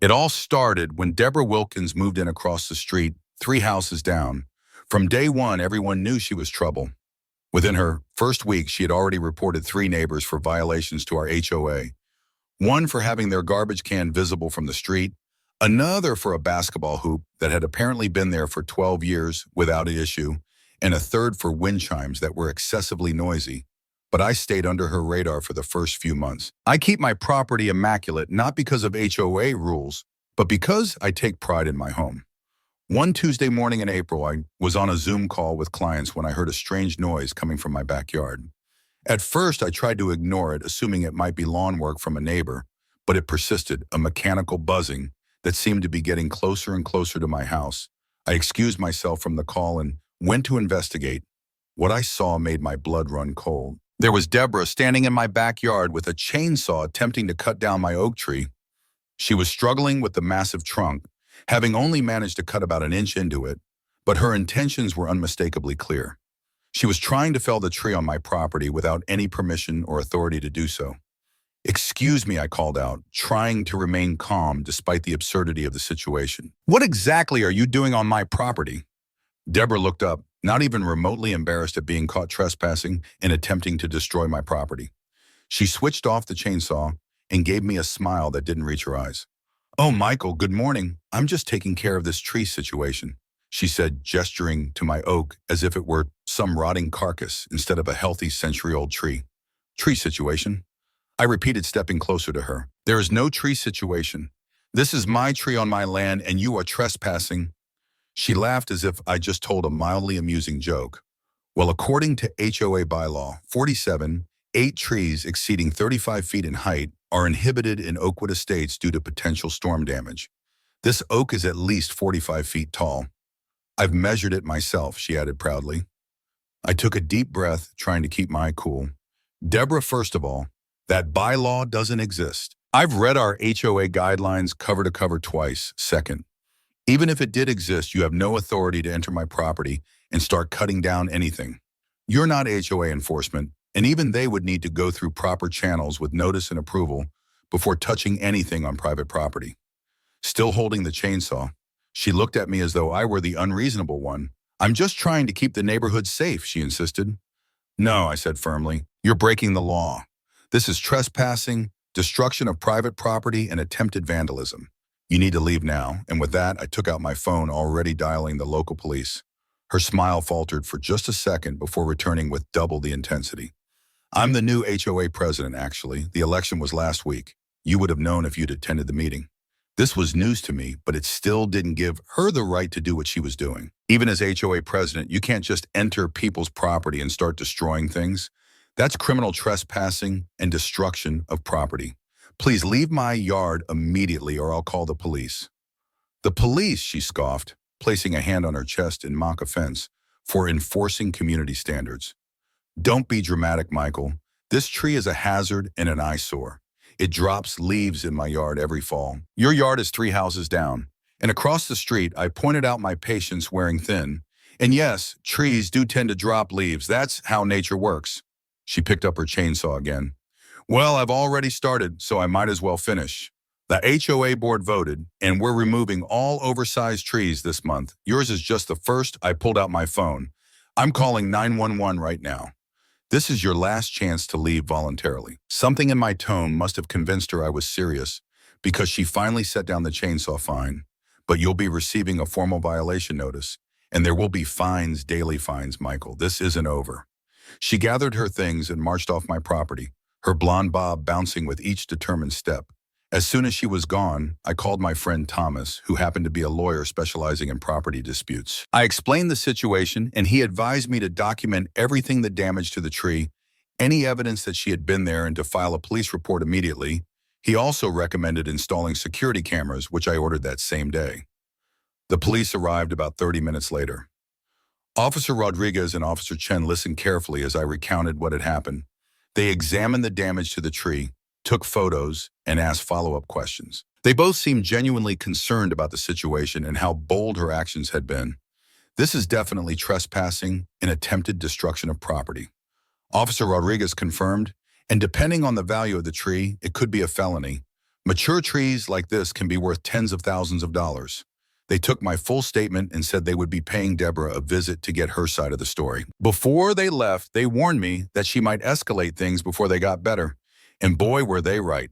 It all started when Deborah Wilkins moved in across the street, 3 houses down. From day one, everyone knew she was trouble. Within her first week, she had already reported 3 neighbors for violations to our HOA. One for having their garbage can visible from the street, another for a basketball hoop that had apparently been there for 12 years without an issue, and a third for wind chimes that were excessively noisy. But I stayed under her radar for the first few months. I keep my property immaculate not because of HOA rules, but because I take pride in my home. One Tuesday morning in April, I was on a Zoom call with clients when I heard a strange noise coming from my backyard. At first, I tried to ignore it, assuming it might be lawn work from a neighbor, but it persisted, a mechanical buzzing that seemed to be getting closer and closer to my house. I excused myself from the call and went to investigate. What I saw made my blood run cold. There was Deborah standing in my backyard with a chainsaw attempting to cut down my oak tree. She was struggling with the massive trunk, having only managed to cut about an inch into it, but her intentions were unmistakably clear. She was trying to fell the tree on my property without any permission or authority to do so. "Excuse me," I called out, trying to remain calm despite the absurdity of the situation. "What exactly are you doing on my property?" Deborah looked up, not even remotely embarrassed at being caught trespassing and attempting to destroy my property. She switched off the chainsaw and gave me a smile that didn't reach her eyes. "Oh, Michael, good morning. I'm just taking care of this tree situation," she said, gesturing to my oak as if it were some rotting carcass instead of a healthy century-old tree. "Tree situation?" I repeated, stepping closer to her. "There is no tree situation. This is my tree on my land and you are trespassing." She laughed as if I just told a mildly amusing joke. "Well, according to HOA bylaw 47, 8 trees exceeding 35 feet in height are inhibited in Oakwood Estates due to potential storm damage. This oak is at least 45 feet tall. I've measured it myself," she added proudly. I took a deep breath, trying to keep my cool. "Deborah, first of all, that bylaw doesn't exist. I've read our HOA guidelines cover to cover twice. Second, even if it did exist, you have no authority to enter my property and start cutting down anything. You're not HOA enforcement, and even they would need to go through proper channels with notice and approval before touching anything on private property." Still holding the chainsaw, she looked at me as though I were the unreasonable one. "I'm just trying to keep the neighborhood safe," she insisted. "No," I said firmly, "you're breaking the law. This is trespassing, destruction of private property, and attempted vandalism. You need to leave now." And with that, I took out my phone, already dialing the local police. Her smile faltered for just a second before returning with double the intensity. "I'm the new HOA president, actually. The election was last week. You would have known if you'd attended the meeting." This was news to me, but it still didn't give her the right to do what she was doing. Even as HOA president, you can't just enter people's property and start destroying things. That's criminal trespassing and destruction of property. "Please leave my yard immediately or I'll call the police." "The police," she scoffed, placing a hand on her chest in mock offense, "for enforcing community standards." "Don't be dramatic, Michael. This tree is a hazard and an eyesore. It drops leaves in my yard every fall. Your yard is 3 houses down. And across the street, I pointed out my patience wearing thin. And yes, trees do tend to drop leaves. That's how nature works." She picked up her chainsaw again. "Well, I've already started, so I might as well finish. The HOA board voted, and we're removing all oversized trees this month. Yours is just the first." I pulled out my phone. "I'm calling 911 right now. This is your last chance to leave voluntarily." Something in my tone must have convinced her I was serious, because she finally set down the chainsaw. "Fine, but you'll be receiving a formal violation notice, and there will be fines, daily fines, Michael. This isn't over." She gathered her things and marched off my property, her blonde bob bouncing with each determined step. As soon as she was gone, I called my friend Thomas, who happened to be a lawyer specializing in property disputes. I explained the situation, and he advised me to document everything the damage to the tree, any evidence that she had been there, and to file a police report immediately. He also recommended installing security cameras, which I ordered that same day. The police arrived about 30 minutes later. Officer Rodriguez and Officer Chen listened carefully as I recounted what had happened. They examined the damage to the tree, took photos, and asked follow-up questions. They both seemed genuinely concerned about the situation and how bold her actions had been. "This is definitely trespassing and attempted destruction of property," Officer Rodriguez confirmed, "and depending on the value of the tree, it could be a felony. Mature trees like this can be worth tens of thousands of dollars. They took my full statement and said they would be paying Deborah a visit to get her side of the story. Before they left, they warned me that she might escalate things before they got better. And boy, were they right.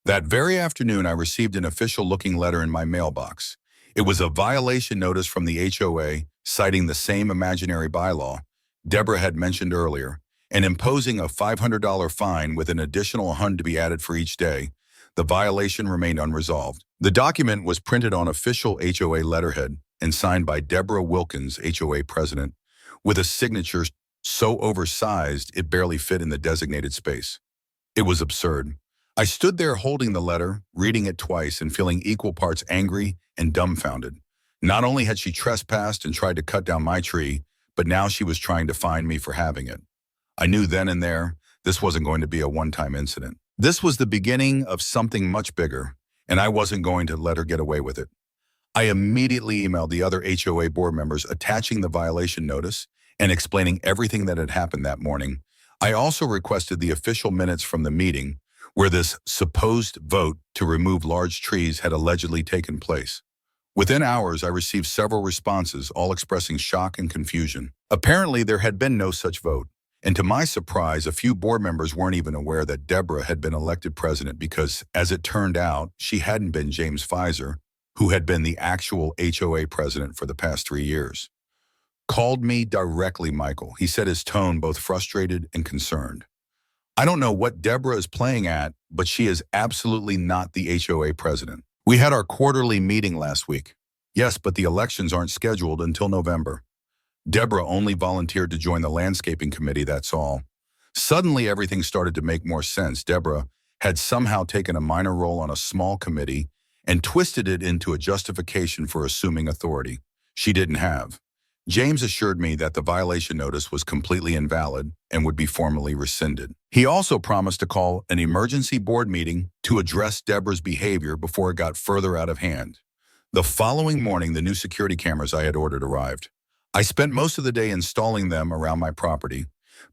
That very afternoon, I received an official-looking letter in my mailbox. It was a violation notice from the HOA citing the same imaginary bylaw Deborah had mentioned earlier and imposing a $500 fine with an additional $100 to be added for each day. The violation remained unresolved. The document was printed on official HOA letterhead and signed by Deborah Wilkins, HOA president, with a signature so oversized it barely fit in the designated space. It was absurd. I stood there holding the letter, reading it twice and feeling equal parts angry and dumbfounded. Not only had she trespassed and tried to cut down my tree, but now she was trying to fine me for having it. I knew then and there this wasn't going to be a one-time incident. This was the beginning of something much bigger, and I wasn't going to let her get away with it. I immediately emailed the other HOA board members attaching the violation notice and explaining everything that had happened that morning. I also requested the official minutes from the meeting where this supposed vote to remove large trees had allegedly taken place. Within hours, I received several responses, all expressing shock and confusion. Apparently, there had been no such vote. And to my surprise, a few board members weren't even aware that Deborah had been elected president because, as it turned out, she hadn't been James Pfizer, who had been the actual HOA president for the past 3 years. Called me directly, Michael. He said, his tone both frustrated and concerned. I don't know what Deborah is playing at, but she is absolutely not the HOA president. We had our quarterly meeting last week. Yes, but the elections aren't scheduled until November. Deborah only volunteered to join the landscaping committee, that's all. Suddenly, everything started to make more sense. Deborah had somehow taken a minor role on a small committee and twisted it into a justification for assuming authority she didn't have. James assured me that the violation notice was completely invalid and would be formally rescinded. He also promised to call an emergency board meeting to address Deborah's behavior before it got further out of hand. The following morning, the new security cameras I had ordered arrived. I spent most of the day installing them around my property,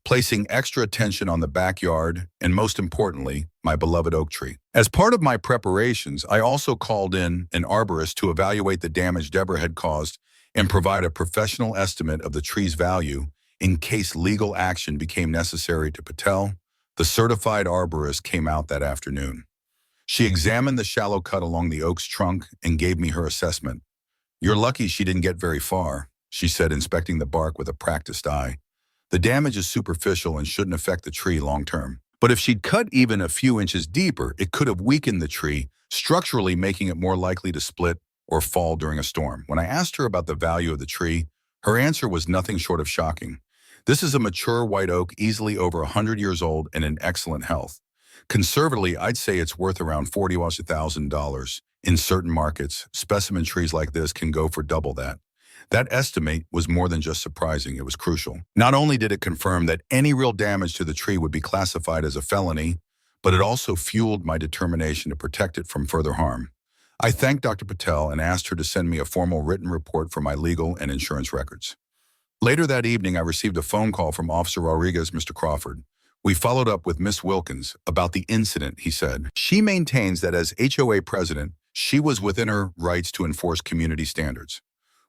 placing extra attention on the backyard and, most importantly, my beloved oak tree. As part of my preparations, I also called in an arborist to evaluate the damage Deborah had caused and provide a professional estimate of the tree's value in case legal action became necessary to Patel. The certified arborist came out that afternoon. She examined the shallow cut along the oak's trunk and gave me her assessment. "You're lucky she didn't get very far," she said, inspecting the bark with a practiced eye. "The damage is superficial and shouldn't affect the tree long term. But if she'd cut even a few inches deeper, it could have weakened the tree, structurally making it more likely to split or fall during a storm." When I asked her about the value of the tree, her answer was nothing short of shocking. "This is a mature white oak, easily over 100 years old and in excellent health. Conservatively, I'd say it's worth around $40,000. In certain markets, specimen trees like this can go for double that." That estimate was more than just surprising, it was crucial. Not only did it confirm that any real damage to the tree would be classified as a felony, but it also fueled my determination to protect it from further harm. I thanked Dr. Patel and asked her to send me a formal written report for my legal and insurance records. Later that evening, I received a phone call from Officer Rodriguez, Mr. Crawford. "We followed up with Miss Wilkins about the incident," he said. "She maintains that as HOA president, she was within her rights to enforce community standards.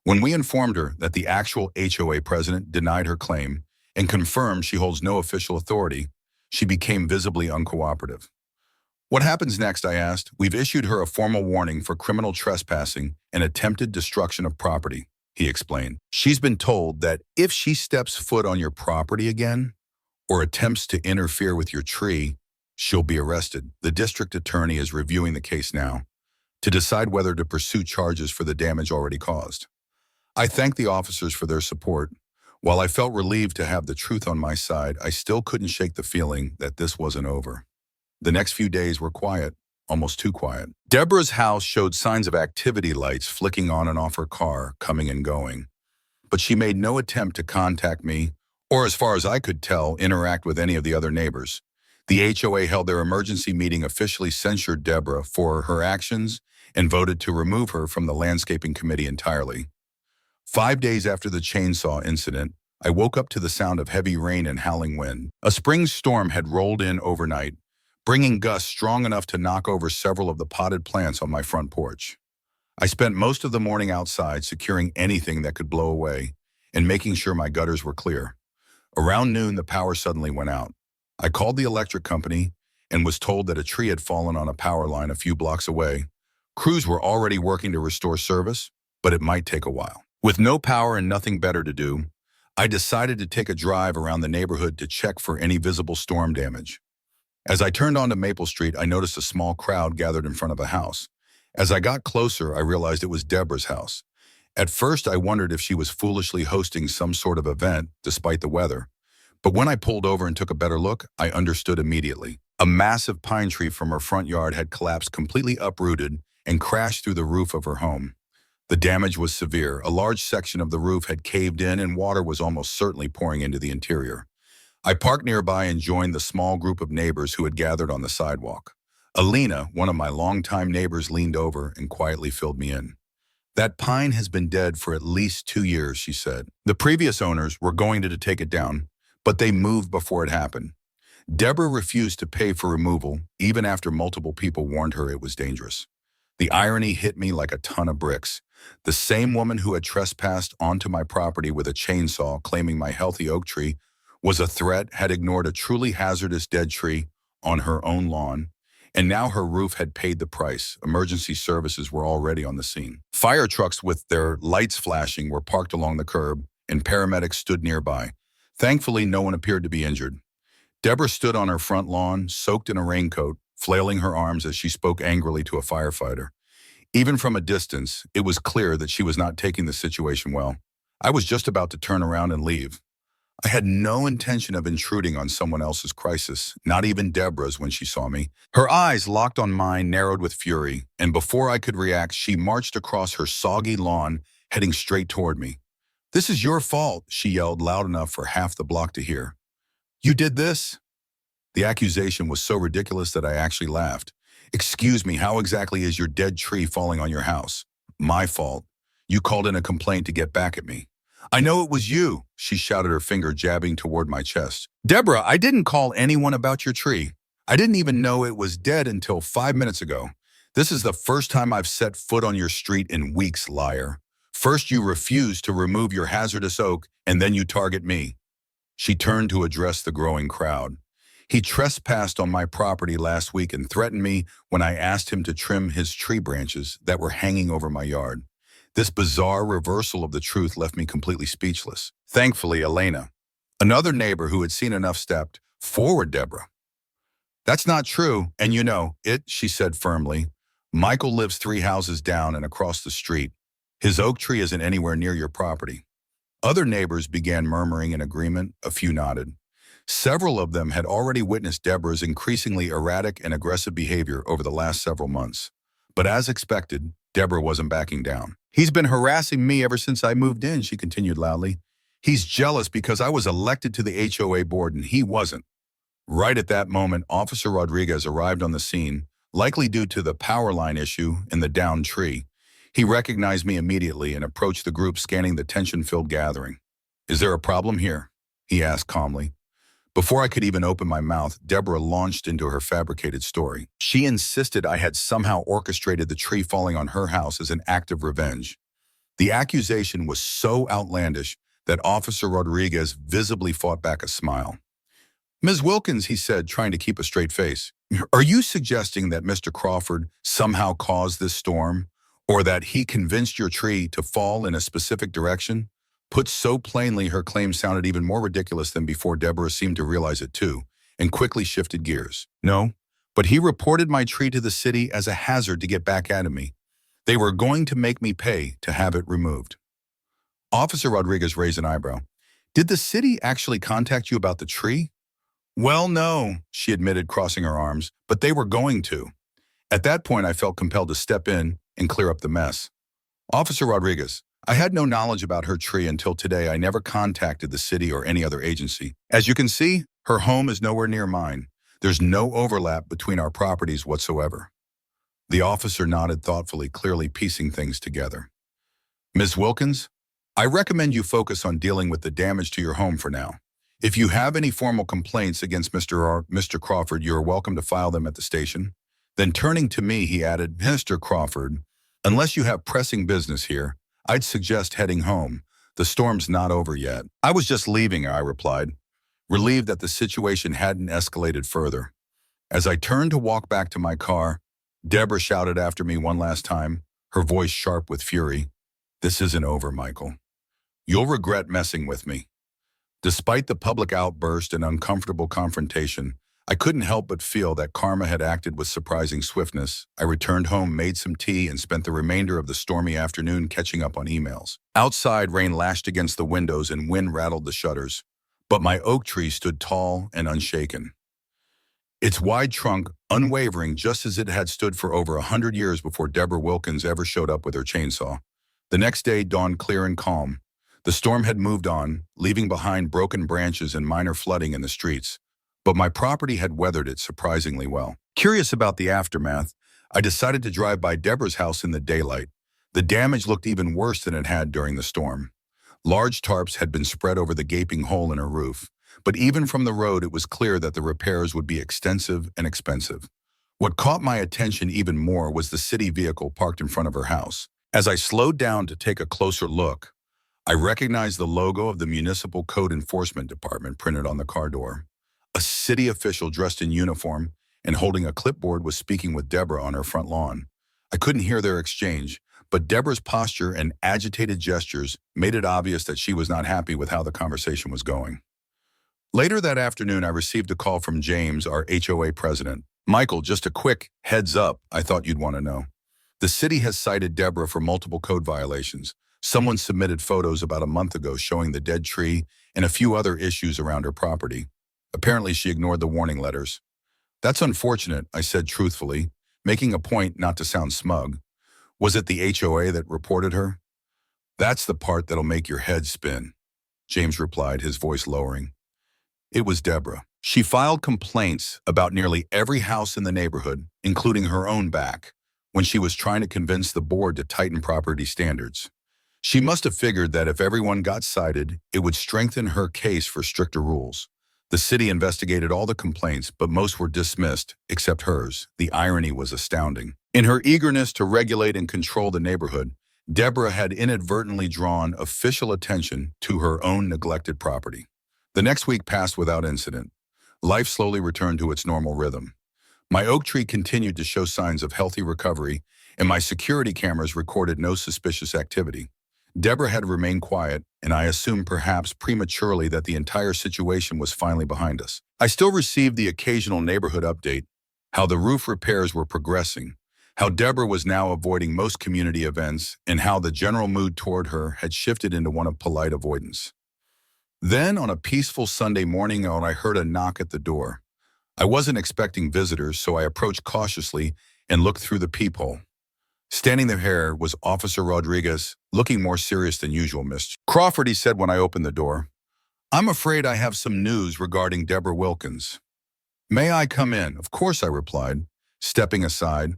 When we informed her that the actual HOA president denied her claim and confirmed she holds no official authority, she became visibly uncooperative." "What happens next?" I asked. "We've issued her a formal warning for criminal trespassing and attempted destruction of property," he explained. "She's been told that if she steps foot on your property again or attempts to interfere with your tree, she'll be arrested. The district attorney is reviewing the case now to decide whether to pursue charges for the damage already caused." I thanked the officers for their support. While I felt relieved to have the truth on my side, I still couldn't shake the feeling that this wasn't over. The next few days were quiet, almost too quiet. Deborah's house showed signs of activity lights flicking on and off her car, coming and going. But she made no attempt to contact me, or as far as I could tell, interact with any of the other neighbors. The HOA held their emergency meeting, officially censured Deborah for her actions, and voted to remove her from the landscaping committee entirely. 5 days after the chainsaw incident, I woke up to the sound of heavy rain and howling wind. A spring storm had rolled in overnight, bringing gusts strong enough to knock over several of the potted plants on my front porch. I spent most of the morning outside securing anything that could blow away and making sure my gutters were clear. Around noon, the power suddenly went out. I called the electric company and was told that a tree had fallen on a power line a few blocks away. Crews were already working to restore service, but it might take a while. With no power and nothing better to do, I decided to take a drive around the neighborhood to check for any visible storm damage. As I turned onto Maple Street, I noticed a small crowd gathered in front of a house. As I got closer, I realized it was Deborah's house. At first, I wondered if she was foolishly hosting some sort of event, despite the weather. But when I pulled over and took a better look, I understood immediately. A massive pine tree from her front yard had collapsed, completely uprooted and crashed through the roof of her home. The damage was severe. A large section of the roof had caved in and water was almost certainly pouring into the interior. I parked nearby and joined the small group of neighbors who had gathered on the sidewalk. Alina, one of my longtime neighbors, leaned over and quietly filled me in. "That pine has been dead for at least 2 years," she said. "The previous owners were going to take it down, but they moved before it happened. Deborah refused to pay for removal, even after multiple people warned her it was dangerous." The irony hit me like a ton of bricks. The same woman who had trespassed onto my property with a chainsaw, claiming my healthy oak tree was a threat, had ignored a truly hazardous dead tree on her own lawn, and now her roof had paid the price. Emergency services were already on the scene. Fire trucks with their lights flashing were parked along the curb, and paramedics stood nearby. Thankfully, no one appeared to be injured. Deborah stood on her front lawn, soaked in a raincoat, flailing her arms as she spoke angrily to a firefighter. Even from a distance, it was clear that she was not taking the situation well. I was just about to turn around and leave. I had no intention of intruding on someone else's crisis, not even Deborah's when she saw me. Her eyes, locked on mine, narrowed with fury, and before I could react, she marched across her soggy lawn, heading straight toward me. "This is your fault," she yelled loud enough for half the block to hear. "You did this?" The accusation was so ridiculous that I actually laughed. "Excuse me, how exactly is your dead tree falling on your house?" "My fault. You called in a complaint to get back at me." "I know it was you," she shouted, her finger jabbing toward my chest. "Deborah, I didn't call anyone about your tree. I didn't even know it was dead until 5 minutes ago. This is the first time I've set foot on your street in weeks, liar. First you refuse to remove your hazardous oak, and then you target me." She turned to address the growing crowd. "He trespassed on my property last week and threatened me when I asked him to trim his tree branches that were hanging over my yard." This bizarre reversal of the truth left me completely speechless. Thankfully, Elena, another neighbor who had seen enough, stepped forward. "Deborah, that's not true, and you know it," she said firmly. "Michael lives 3 houses down and across the street. His oak tree isn't anywhere near your property." Other neighbors began murmuring in agreement. A few nodded. Several of them had already witnessed Deborah's increasingly erratic and aggressive behavior over the last several months. But as expected, Deborah wasn't backing down. "He's been harassing me ever since I moved in," she continued loudly. "He's jealous because I was elected to the HOA board and he wasn't." Right at that moment, Officer Rodriguez arrived on the scene, likely due to the power line issue and the downed tree. He recognized me immediately and approached the group, scanning the tension-filled gathering. "Is there a problem here?" he asked calmly. Before I could even open my mouth, Deborah launched into her fabricated story. She insisted I had somehow orchestrated the tree falling on her house as an act of revenge. The accusation was so outlandish that Officer Rodriguez visibly fought back a smile. "Ms. Wilkins," he said, trying to keep a straight face, "are you suggesting that Mr. Crawford somehow caused this storm, or that he convinced your tree to fall in a specific direction?" Put so plainly, her claim sounded even more ridiculous than before. Deborah seemed to realize it too, and quickly shifted gears. "No, but he reported my tree to the city as a hazard to get back at me. They were going to make me pay to have it removed." Officer Rodriguez raised an eyebrow. "Did the city actually contact you about the tree?" "Well, no," she admitted, crossing her arms, "but they were going to." At that point, I felt compelled to step in and clear up the mess. "Officer Rodriguez, I had no knowledge about her tree until today. I never contacted the city or any other agency. As you can see, her home is nowhere near mine. There's no overlap between our properties whatsoever." The officer nodded thoughtfully, clearly piecing things together. "Ms. Wilkins, I recommend you focus on dealing with the damage to your home for now. If you have any formal complaints against Mr. Crawford, you are welcome to file them at the station. Then turning to me, he added, Mr. Crawford, unless you have pressing business here, I'd suggest heading home. The storm's not over yet. I was just leaving, I replied, relieved that the situation hadn't escalated further. As I turned to walk back to my car, Deborah shouted after me one last time, her voice sharp with fury. This isn't over, Michael. You'll regret messing with me. Despite the public outburst and uncomfortable confrontation, I couldn't help but feel that karma had acted with surprising swiftness. I returned home, made some tea, and spent the remainder of the stormy afternoon catching up on emails. Outside, rain lashed against the windows and wind rattled the shutters, but my oak tree stood tall and unshaken. Its wide trunk unwavering, just as it had stood for over 100 years before Deborah Wilkins ever showed up with her chainsaw. The next day dawned clear and calm. The storm had moved on, leaving behind broken branches and minor flooding in the streets, but my property had weathered it surprisingly well. Curious about the aftermath, I decided to drive by Deborah's house in the daylight. The damage looked even worse than it had during the storm. Large tarps had been spread over the gaping hole in her roof, but even from the road it was clear that the repairs would be extensive and expensive. What caught my attention even more was the city vehicle parked in front of her house. As I slowed down to take a closer look, I recognized the logo of the Municipal Code Enforcement Department printed on the car door. A city official dressed in uniform and holding a clipboard was speaking with Deborah on her front lawn. I couldn't hear their exchange, but Deborah's posture and agitated gestures made it obvious that she was not happy with how the conversation was going. Later that afternoon, I received a call from James, our HOA president. Michael, just a quick heads up, I thought you'd want to know. The city has cited Deborah for multiple code violations. Someone submitted photos about a month ago showing the dead tree and a few other issues around her property. Apparently, she ignored the warning letters. That's unfortunate, I said truthfully, making a point not to sound smug. Was it the HOA that reported her? That's the part that'll make your head spin, James replied, his voice lowering. It was Deborah. She filed complaints about nearly every house in the neighborhood, including her own back, when she was trying to convince the board to tighten property standards. She must have figured that if everyone got cited, it would strengthen her case for stricter rules. The city investigated all the complaints, but most were dismissed, except hers. The irony was astounding. In her eagerness to regulate and control the neighborhood, Deborah had inadvertently drawn official attention to her own neglected property. The next week passed without incident. Life slowly returned to its normal rhythm. My oak tree continued to show signs of healthy recovery, and my security cameras recorded no suspicious activity. Deborah had remained quiet, and I assumed perhaps prematurely that the entire situation was finally behind us. I still received the occasional neighborhood update, how the roof repairs were progressing, how Deborah was now avoiding most community events, and how the general mood toward her had shifted into one of polite avoidance. Then, on a peaceful Sunday morning, I heard a knock at the door. I wasn't expecting visitors, so I approached cautiously and looked through the peephole. Standing there was Officer Rodriguez, looking more serious than usual, Mr. Crawford, he said when I opened the door. I'm afraid I have some news regarding Deborah Wilkins. May I come in? Of course, I replied, stepping aside.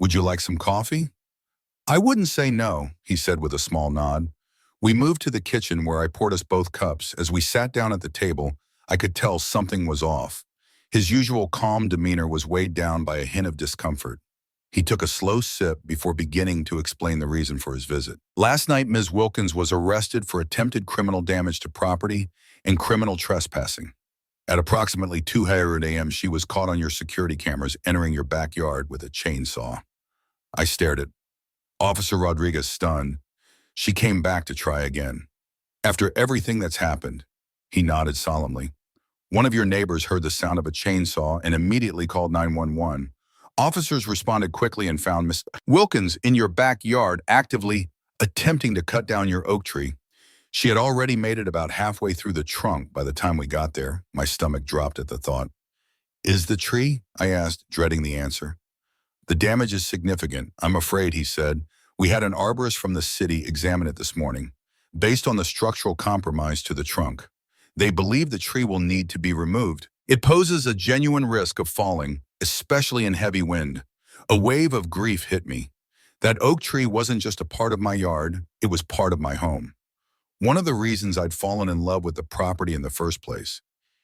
Would you like some coffee? I wouldn't say no, he said with a small nod. We moved to the kitchen where I poured us both cups. As we sat down at the table, I could tell something was off. His usual calm demeanor was weighed down by a hint of discomfort. He took a slow sip before beginning to explain the reason for his visit. Last night, Ms. Wilkins was arrested for attempted criminal damage to property and criminal trespassing. At approximately 2:00 a.m., she was caught on your security cameras entering your backyard with a chainsaw. I stared at Officer Rodriguez, stunned. She came back to try again. After everything that's happened, he nodded solemnly. One of your neighbors heard the sound of a chainsaw and immediately called 911. Officers responded quickly and found Miss Wilkins in your backyard actively attempting to cut down your oak tree. She had already made it about halfway through the trunk by the time we got there. My stomach dropped at the thought. Is the tree? I asked, dreading the answer. The damage is significant, I'm afraid, he said. We had an arborist from the city examine it this morning. Based on the structural compromise to the trunk, they believe the tree will need to be removed. It poses a genuine risk of falling, especially in heavy wind. A wave of grief hit me. That oak tree wasn't just a part of my yard, it was part of my home. one of the reasons I'd fallen in love with the property in the first place.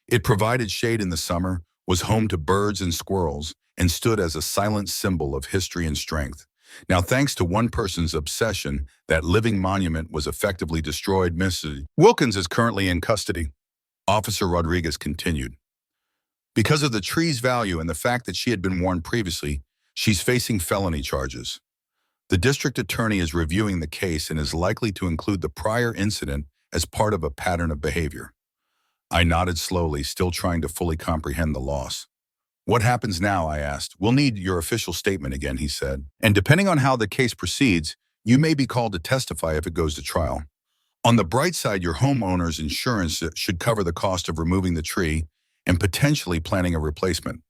It provided shade in the summer, was home to birds and squirrels, and stood as a silent symbol of history and strength. Now, thanks to one person's obsession, that living monument was effectively destroyed. Mrs. Wilkins is currently in custody. Officer Rodriguez continued. Because of the tree's value and the fact that she had been warned previously, she's facing felony charges. The district attorney is reviewing the case and is likely to include the prior incident as part of a pattern of behavior. I nodded slowly, still trying to fully comprehend the loss. What happens now, I asked. We'll need your official statement again, he said. And depending on how the case proceeds, you may be called to testify if it goes to trial. On the bright side, your homeowner's insurance should cover the cost of removing the tree and potentially planning a replacement.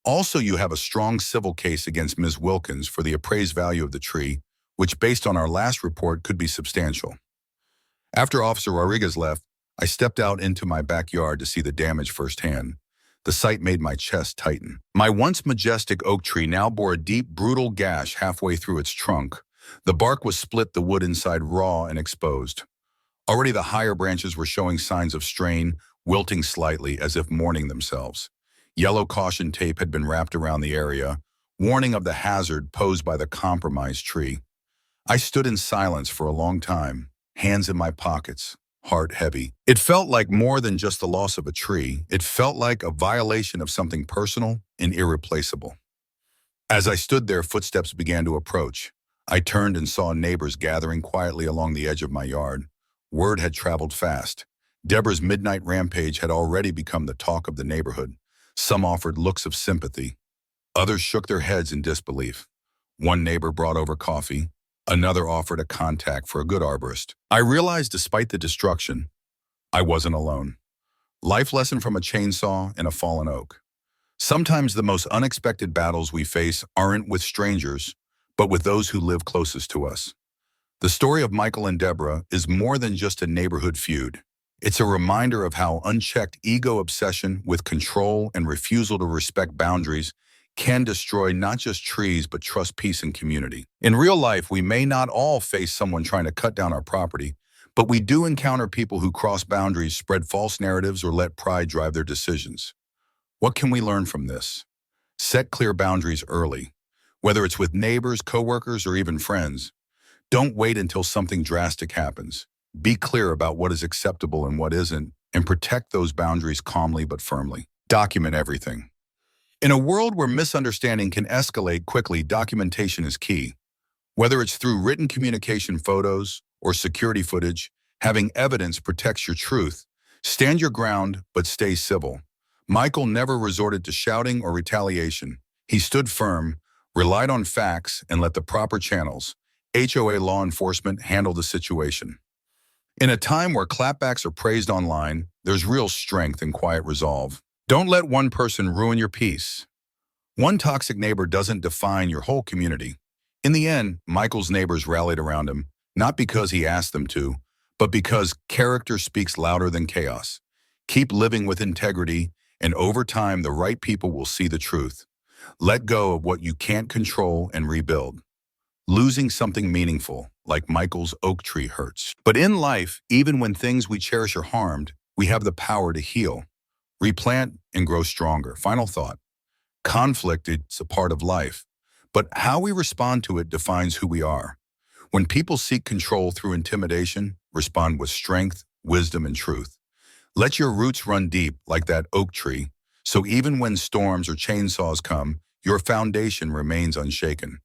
Also, you have a strong civil case against Ms. Wilkins for the appraised value of the tree, which based on our last report could be substantial. After Officer Rodriguez left, I stepped out into my backyard to see the damage firsthand. The sight made my chest tighten. My once majestic oak tree now bore a deep, brutal gash halfway through its trunk. The bark was split, the wood inside raw and exposed. Already the higher branches were showing signs of strain, wilting slightly as if mourning themselves. Yellow caution tape had been wrapped around the area, warning of the hazard posed by the compromised tree. I stood in silence for a long time, hands in my pockets, heart heavy. It felt like more than just the loss of a tree. It felt like a violation of something personal and irreplaceable. As I stood there, footsteps began to approach. I turned and saw neighbors gathering quietly along the edge of my yard. Word had traveled fast. Deborah's midnight rampage had already become the talk of the neighborhood. Some offered looks of sympathy. Others shook their heads in disbelief. One neighbor brought over coffee. Another offered a contact for a good arborist. I realized despite the destruction, I wasn't alone. Life lesson from a chainsaw and a fallen oak. Sometimes the most unexpected battles we face aren't with strangers, but with those who live closest to us. The story of Michael and Deborah is more than just a neighborhood feud. It's a reminder of how unchecked ego obsession with control and refusal to respect boundaries can destroy not just trees, but trust, peace, and community. In real life, we may not all face someone trying to cut down our property, but we do encounter people who cross boundaries, spread false narratives, or let pride drive their decisions. What can we learn from this? Set clear boundaries early, whether it's with neighbors, coworkers, or even friends. Don't wait until something drastic happens. Be clear about what is acceptable and what isn't, and protect those boundaries calmly but firmly. Document everything. In a world where misunderstanding can escalate quickly, documentation is key. Whether it's through written communication, photos, or security footage, having evidence protects your truth. Stand your ground, but stay civil. Michael never resorted to shouting or retaliation. He stood firm, relied on facts, and let the proper channels, HOA law enforcement, handle the situation. In a time where clapbacks are praised online, there's real strength in quiet resolve. Don't let one person ruin your peace. One toxic neighbor doesn't define your whole community. In the end, Michael's neighbors rallied around him, not because he asked them to, but because character speaks louder than chaos. Keep living with integrity, and over time, the right people will see the truth. Let go of what you can't control and rebuild. Losing something meaningful, like Michael's oak tree, hurts. But in life, even when things we cherish are harmed, we have the power to heal, replant, and grow stronger. Final thought. Conflict is a part of life, but how we respond to it defines who we are. When people seek control through intimidation, respond with strength, wisdom, and truth. Let your roots run deep like that oak tree, so even when storms or chainsaws come, your foundation remains unshaken.